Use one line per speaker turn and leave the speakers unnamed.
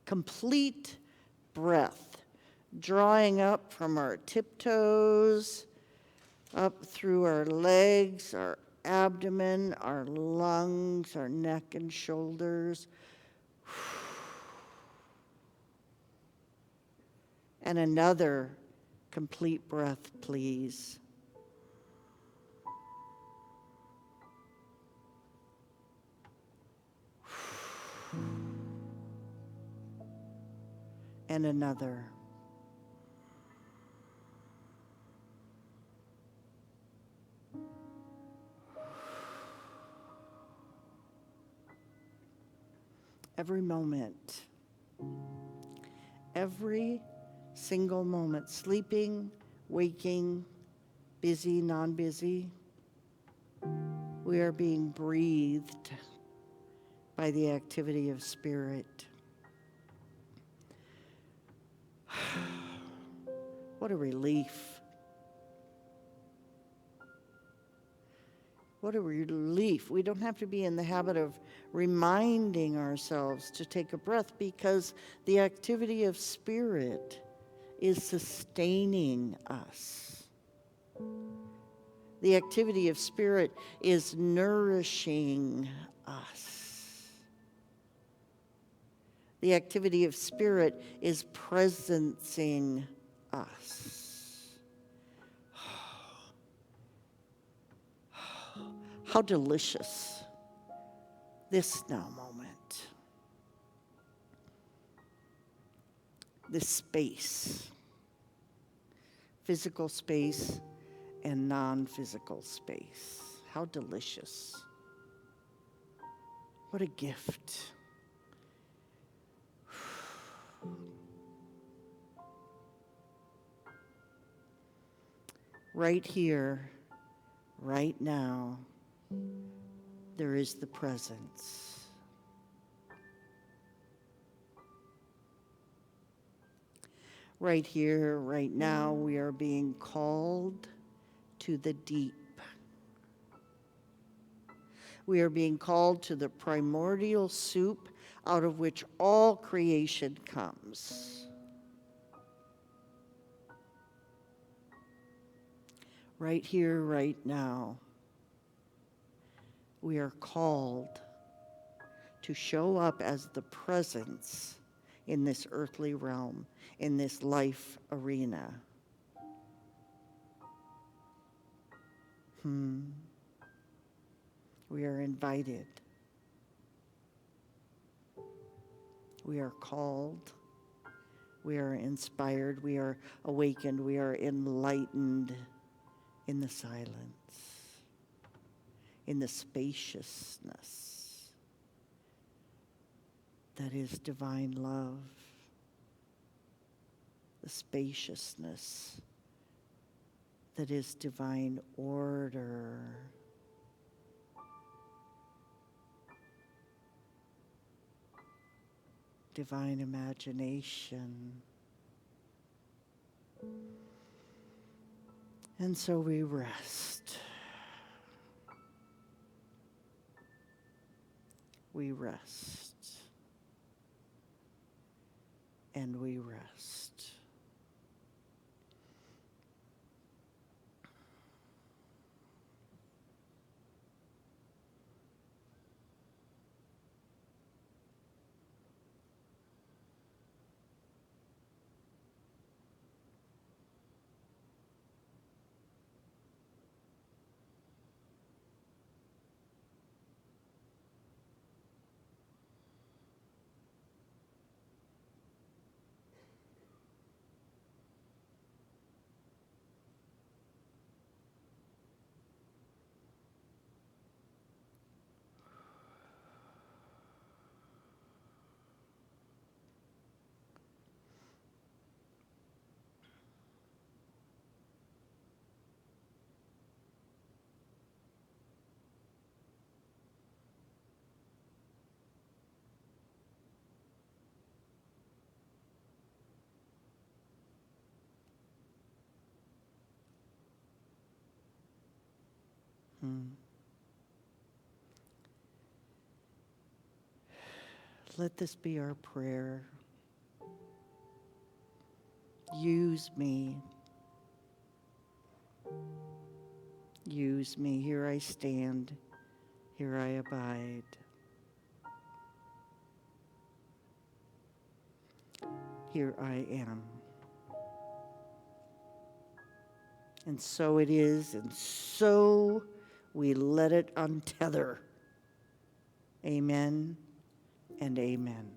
Complete breath, drawing up from our tiptoes, up through our legs, our abdomen, our lungs, our neck and shoulders. And another complete breath, please. And another. Every moment, every single moment, sleeping, waking, busy, non-busy, we are being breathed by the activity of spirit. What a relief. What a relief. We don't have to be in the habit of reminding ourselves to take a breath because the activity of spirit is sustaining us. The activity of spirit is nourishing us. The activity of spirit is presencing us. How delicious this now moment. This space, physical space and non-physical space. How delicious. What a gift. Right here, right now, there is the presence. Right here, right now, we are being called to the deep. We are being called to the primordial soup out of which all creation comes. Right here, right now, we are called to show up as the presence in this earthly realm, in this life arena. We are invited. We are called. We are inspired. We are awakened. We are enlightened in the silence, in the spaciousness that is divine love, the spaciousness that is divine order. Divine imagination. And so we rest. We rest. And we rest. Let this be our prayer. Use me. Use me. Here I stand. Here I abide. Here I am. And so it is, and so we let it untether. Amen and amen.